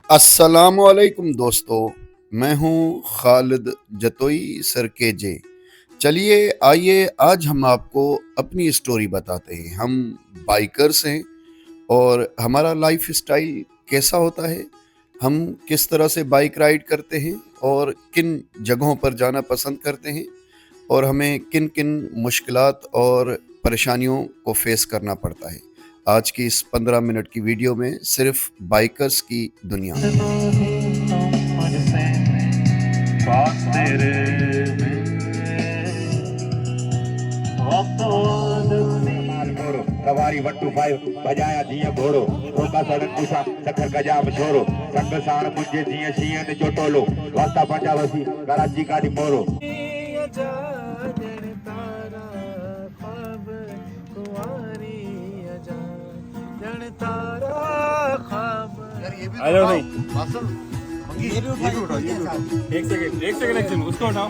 अस्सलामुअलैकुम दोस्तों, मैं हूँ खालिद जतोई सरकेजे। चलिए आइए आज हम आपको अपनी स्टोरी बताते हैं। हम बाइकर्स हैं और हमारा लाइफ स्टाइल कैसा होता है, हम किस तरह से बाइक राइड करते हैं और किन जगहों पर जाना पसंद करते हैं और हमें किन किन मुश्किलात और परेशानियों को फेस करना पड़ता है। आज की इस 15 मिनट की वीडियो में सिर्फ बाइकर्स की दुनिया। सवारी 125 बजाया जीअं घोड़ो रोका सड़क पुछा सखर गजाब छोरो संग साण मुंहिंजे जीअं शींहं ते चोटोलो वास्ता पंजा वसी कराची काॾी मोरो हेलो नहीं ये भी उठाओ एक सेकंड उसको उठाओ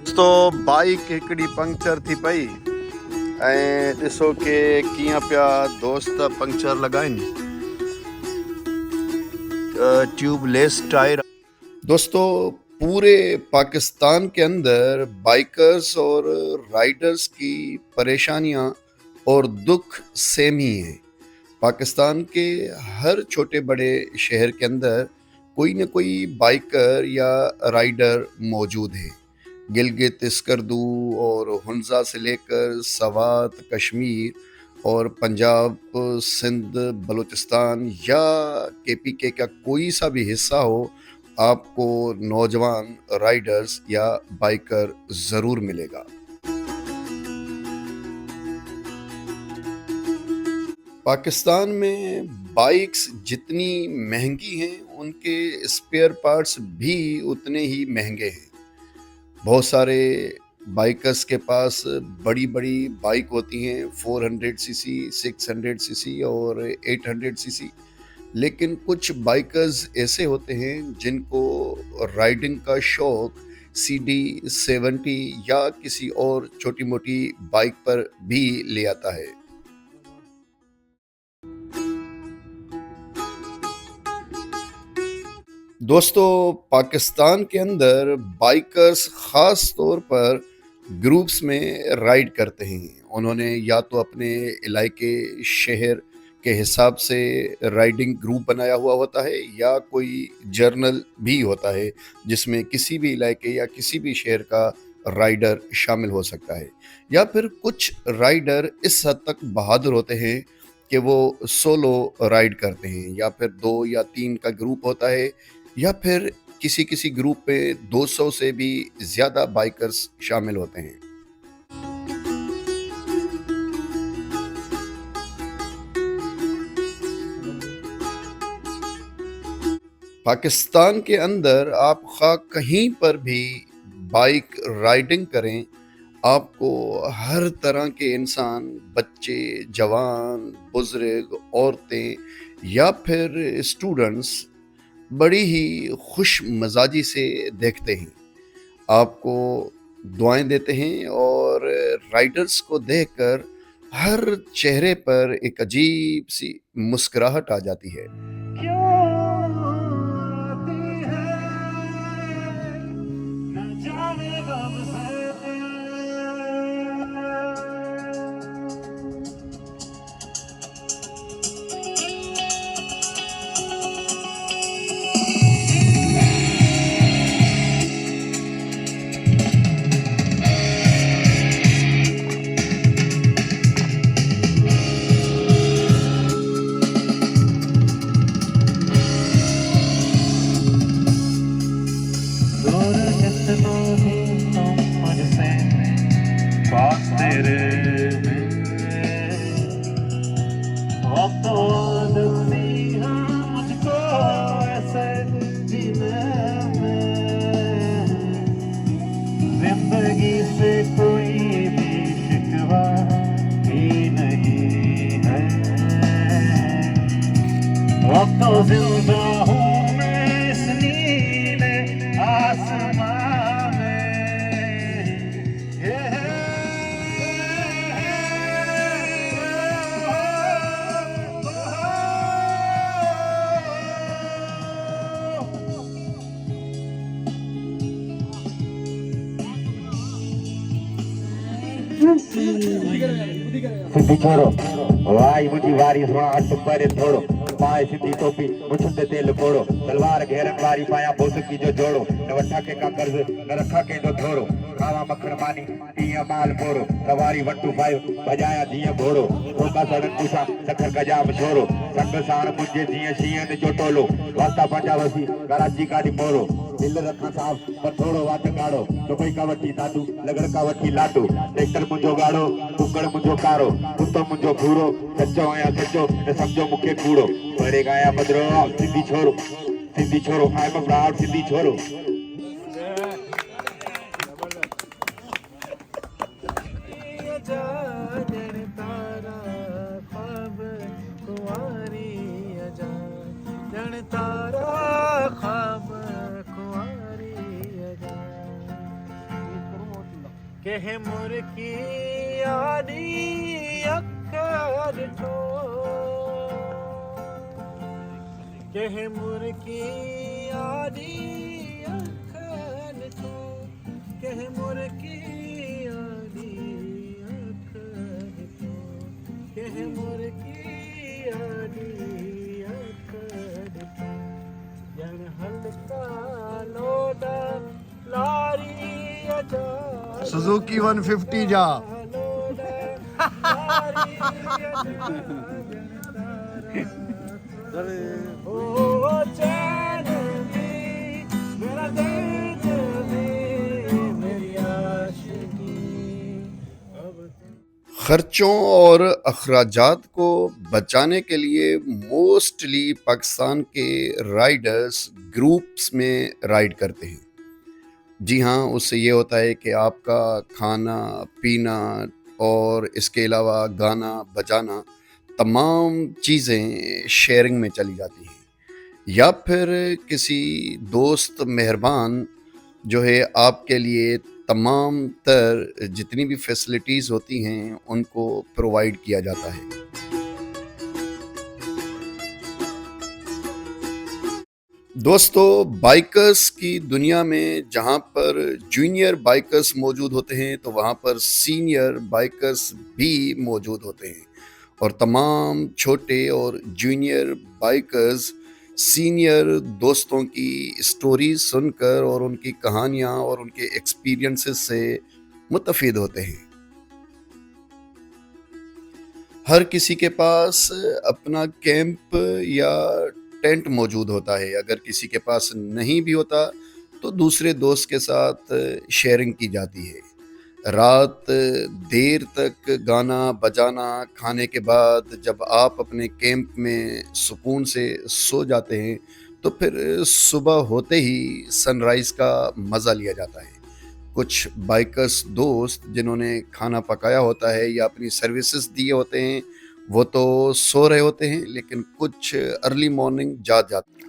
तो बाइक हिकिड़ी पंक्चर थी पई ऐं ॾिसो के कीअं पिया दोस्त पंक्चर लॻाइनि। Tubeless tyre. दोस्तों पूरे पाकिस्तान के अंदर बाइकर्स और राइडर्स की परेशानियां और दुख सेम ही हैं। पाकिस्तान के हर छोटे बड़े शहर के अंदर कोई न कोई बाइकर या राइडर मौजूद है। गिलगित स्कर्दू और हुंजा से लेकर सवात, कश्मीर और पंजाब, सिंध, बलूचिस्तान या KPK का कोई सा भी हिस्सा हो, आपको नौजवान राइडर्स या बाइकर ज़रूर मिलेगा। पाकिस्तान में बाइक्स जितनी महंगी हैं, उनके स्पेयर पार्ट्स भी उतने ही महंगे हैं। बहुत सारे बाइकर्स के पास बड़ी बड़ी बाइक होती हैं, 400 सीसी, 600 सीसी और 800 सीसी, लेकिन कुछ बाइकर्स ऐसे होते हैं जिनको राइडिंग का शौक CD70 या किसी और छोटी मोटी बाइक पर भी ले आता है। दोस्तों पाकिस्तान के अंदर बाइकर्स ख़ास तौर पर ग्रुप्स में राइड करते हैं। उन्होंने या तो अपने इलाके शहर के हिसाब से राइडिंग ग्रुप बनाया हुआ होता है या कोई जर्नल भी होता है जिसमें किसी भी इलाके या किसी भी शहर का राइडर शामिल हो सकता है। या फिर कुछ राइडर इस हद तक बहादुर होते हैं कि वो सोलो राइड करते हैं, या फिर 2 या 3 का ग्रुप होता है, या फिर किसी ग्रुप पे 200 से भी ज़्यादा बाइकर्स शामिल होते हैं। पाकिस्तान के अंदर आप कहीं पर भी बाइक राइडिंग करें, आपको हर तरह के इंसान, बच्चे, जवान, बुजुर्ग, औरतें या फिर स्टूडेंट्स बड़ी ही खुश मजाजी से देखते हैं, आपको दुआएं देते हैं और राइडर्स को देखकर हर चेहरे पर एक अजीब सी मुस्कुराहट आ जाती है। अब तो आदत सी है मुझको ऐसे जीने में, जिंदगी से कोई भी शिकवा ही नहीं है। अब तो जिंदा हूँ मैं इस नीले आसमां में। सिद्धि छोरो वाई मुझी वारी स्वाट परे थोड़ो, पाए सिद्धि टोपी मुछुंद तेल फोड़ो, तलवार घेरन वारी पाया बोस की जो जोड़ो, न वठा के का कर्ज न रखा के जो थोड़ो, खावा मखण मानी पिया माल पोरो, सवारी 125 बजाया जीअं घोड़ो, ठोका सड़न पूछा सखर गजा मशोरो, संग साण पुजे जीअं शींहं जो टोलो, वास्ता पंजा वसी कराची काडी मोरो, दिल रखा साफ पर थोड़ो वाट काड़ो, तो कोई का वठी दादू लगड़ का वठी लाटू, ट्रैक्टर मुंहिंजो गाड़ो कुकड़ मुंहिंजो कारो, कुत्तो मुंहिंजो भूरो, सच्चो या सच्चो न सम्झो मूंखे कूड़ो, परे गाया मदरो सिंधी छोरो I am a proud Sindhi छोरो। कह मुर्की आनी अखर ठो, कह मुर्की आनी अखर ठो, कह मुर्की आनी अखर ठो, कह मुर्की आनी अखर ठो, जन हल्का लोडा लारी अजा सुजुकी 150 जा। खर्चों और अखराजात को बचाने के लिए मोस्टली पाकिस्तान के राइडर्स ग्रुप्स में राइड करते हैं। जी हाँ, उससे ये होता है कि आपका खाना पीना और इसके अलावा गाना बजाना तमाम चीज़ें शेयरिंग में चली जाती हैं, या फिर किसी दोस्त मेहरबान जो है आपके लिए तमाम तर जितनी भी फैसिलिटीज़ होती हैं उनको प्रोवाइड किया जाता है। दोस्तों, बाइकर्स की दुनिया में जहाँ पर जूनियर बाइकर्स मौजूद होते हैं तो वहाँ पर सीनियर बाइकर्स भी मौजूद होते हैं, और तमाम छोटे और जूनियर बाइकर्स सीनियर दोस्तों की स्टोरी सुनकर और उनकी कहानियाँ और उनके एक्सपीरियंसेस से मुतफिद होते हैं। हर किसी के पास अपना कैंप या टेंट मौजूद होता है, अगर किसी के पास नहीं भी होता तो दूसरे दोस्त के साथ शेयरिंग की जाती है। रात देर तक गाना बजाना खाने के बाद जब आप अपने कैंप में सुकून से सो जाते हैं तो फिर सुबह होते ही सनराइज़ का मज़ा लिया जाता है। कुछ बाइकर्स दोस्त जिन्होंने खाना पकाया होता है या अपनी सर्विसेज दिए होते हैं वो तो सो रहे होते हैं, लेकिन कुछ अर्ली मॉर्निंग जाग जाते हैं।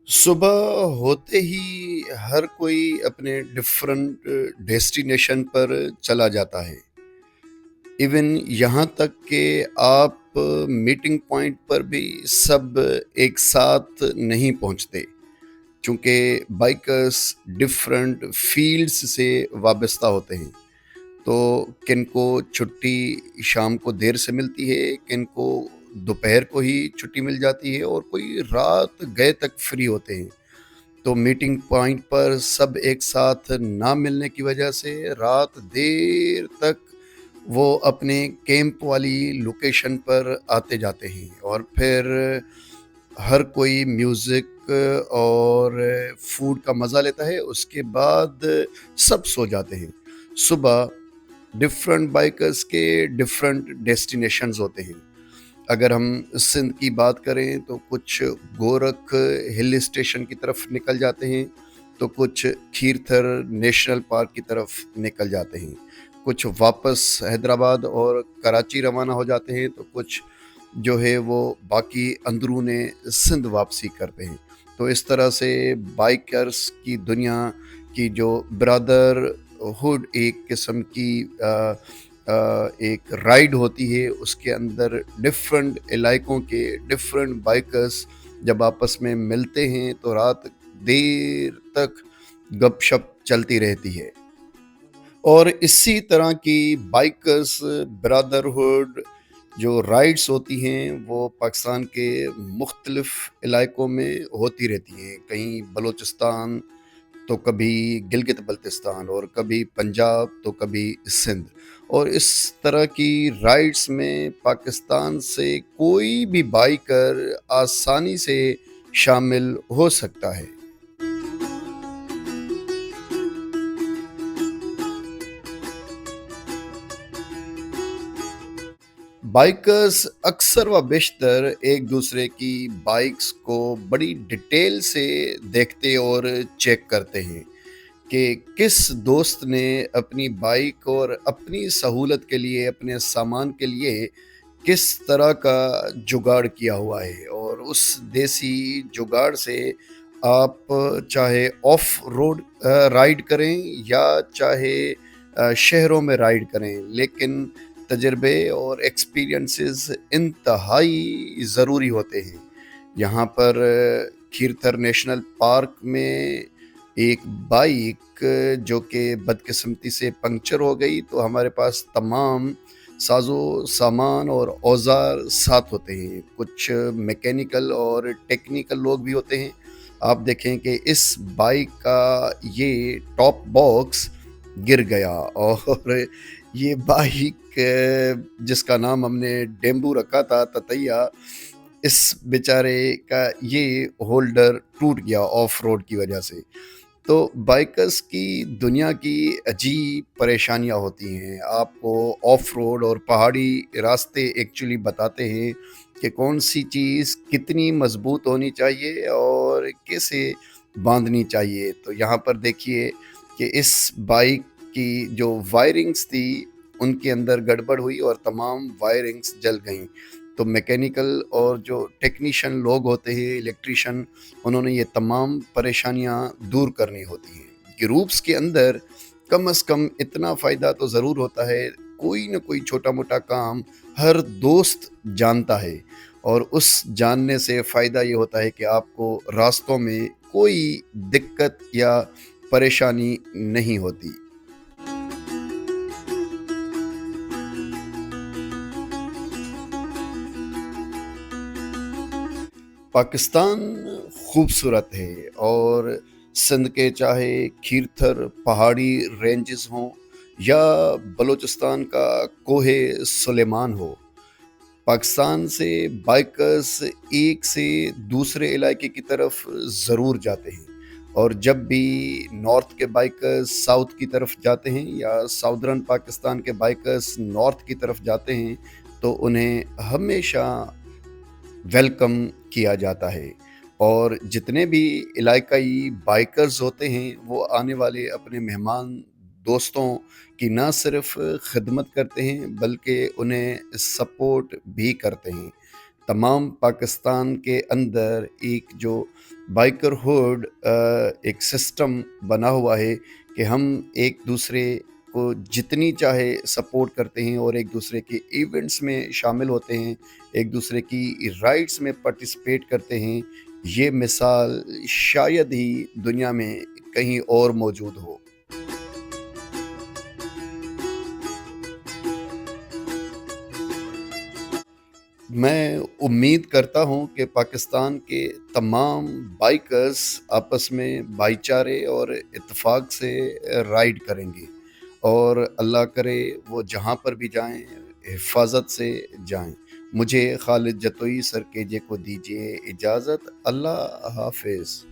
सुबह होते ही हर कोई अपने डिफरेंट डेस्टिनेशन पर चला जाता है। इवन यहाँ तक कि आप मीटिंग पॉइंट पर भी सब एक साथ नहीं पहुँचते, चूँकि बाइकर्स डिफरेंट फील्ड्स से वाबस्ता होते हैं। तो किन को छुट्टी शाम को देर से मिलती है, किन को दोपहर को ही छुट्टी मिल जाती है, और कोई रात गए तक फ्री होते हैं। तो मीटिंग पॉइंट पर सब एक साथ ना मिलने की वजह से रात देर तक वो अपने कैंप वाली लोकेशन पर आते जाते हैं, और फिर ہر کوئی میوزک اور فوڈ کا مزہ لیتا ہے، اس کے بعد سب سو جاتے ہیں۔ صبح ڈفرنٹ بائکرز کے ڈفرنٹ ڈیسٹینیشنز ہوتے ہیں۔ اگر ہم سندھ کی بات کریں تو کچھ گورکھ ہل اسٹیشن کی طرف نکل جاتے ہیں، تو کچھ کھیرتھر نیشنل پارک کی طرف نکل جاتے ہیں، کچھ واپس حیدرآباد اور کراچی روانہ ہو جاتے ہیں، تو کچھ جو ہے وہ باقی اندرون سندھ واپسی کرتے ہیں۔ تو اس طرح سے بائکرز کی دنیا کی جو برادر ہوڈ ایک قسم کی ایک رائڈ ہوتی ہے، اس کے اندر ڈفرنٹ علاقوں کے ڈفرنٹ بائکرز جب آپس میں ملتے ہیں تو رات دیر تک گپ شپ چلتی رہتی ہے۔ اور اسی طرح کی بائکرز برادرہڈ جو رائڈز ہوتی ہیں وہ پاکستان کے مختلف علاقوں میں ہوتی رہتی ہیں، کہیں بلوچستان تو کبھی گلگت بلتستان، اور کبھی پنجاب تو کبھی سندھ۔ اور اس طرح کی رائڈز میں پاکستان سے کوئی بھی بائکر آسانی سے شامل ہو سکتا ہے۔ بائکرز اکثر و بیشتر ایک دوسرے کی بائکس کو بڑی ڈیٹیل سے دیکھتے اور چیک کرتے ہیں کہ کس دوست نے اپنی بائک اور اپنی سہولت کے لیے، اپنے سامان کے لیے کس طرح کا جگاڑ کیا ہوا ہے، اور اس دیسی جگاڑ سے آپ چاہے آف روڈ رائڈ کریں یا چاہے شہروں میں رائڈ کریں، لیکن تجربے اور ایکسپیرینسز انتہائی ضروری ہوتے ہیں۔ یہاں پر کھیرتھر نیشنل پارک میں ایک بائک جو کہ بدقسمتی سے پنکچر ہو گئی، تو ہمارے پاس تمام ساز و سامان اور اوزار ساتھ ہوتے ہیں، کچھ میکینیکل اور ٹیکنیکل لوگ بھی ہوتے ہیں۔ آپ دیکھیں کہ اس بائک کا یہ ٹاپ باکس گر گیا، اور یہ بائک جس کا نام ہم نے ڈیمبو رکھا تھا، تتیا، اس بیچارے کا یہ ہولڈر ٹوٹ گیا آف روڈ کی وجہ سے۔ تو بائکرز کی دنیا کی عجیب پریشانیاں ہوتی ہیں۔ آپ کو آف روڈ اور پہاڑی راستے ایکچولی بتاتے ہیں کہ کون سی چیز کتنی مضبوط ہونی چاہیے اور کیسے باندھنی چاہیے۔ تو یہاں پر دیکھیے کہ اس بائک کی جو وائرنگز تھی ان کے اندر گڑبڑ ہوئی اور تمام وائرنگز جل گئیں۔ تو میکینیکل اور جو ٹیکنیشین لوگ ہوتے ہیں، الیکٹریشین، انہوں نے یہ تمام پریشانیاں دور کرنی ہوتی ہیں۔ گروپس کے اندر کم از کم اتنا فائدہ تو ضرور ہوتا ہے، کوئی نہ کوئی چھوٹا موٹا کام ہر دوست جانتا ہے، اور اس جاننے سے فائدہ یہ ہوتا ہے کہ آپ کو راستوں میں کوئی دقت یا پریشانی نہیں ہوتی۔ پاکستان خوبصورت ہے، اور سندھ کے چاہے کھیرتھر پہاڑی رینجز ہوں یا بلوچستان کا کوہ سلیمان ہو، پاکستان سے بائکرز ایک سے دوسرے علاقے کی طرف ضرور جاتے ہیں، اور جب بھی نارتھ کے بائکرز ساؤتھ کی طرف جاتے ہیں یا ساؤدرن پاکستان کے بائکرز نارتھ کی طرف جاتے ہیں، تو انہیں ہمیشہ ویلکم کیا جاتا ہے۔ اور جتنے بھی علاقائی بائکرز ہوتے ہیں وہ آنے والے اپنے مہمان دوستوں کی نہ صرف خدمت کرتے ہیں بلکہ انہیں سپورٹ بھی کرتے ہیں۔ تمام پاکستان کے اندر ایک جو بائکر ہوڈ ایک سسٹم بنا ہوا ہے کہ ہم ایک دوسرے کو جتنی چاہے سپورٹ کرتے ہیں، اور ایک دوسرے کے ایونٹس میں شامل ہوتے ہیں، ایک دوسرے کی رائڈس میں پارٹیسپیٹ کرتے ہیں۔ یہ مثال شاید ہی دنیا میں کہیں اور موجود ہو۔ میں امید کرتا ہوں کہ پاکستان کے تمام بائکرز آپس میں بھائی چارے اور اتفاق سے رائڈ کریں گے، اور اللہ کرے وہ جہاں پر بھی جائیں حفاظت سے جائیں، مجھے خالد جتوئی سر کے جے کو دیجیے اجازت. اللہ حافظ.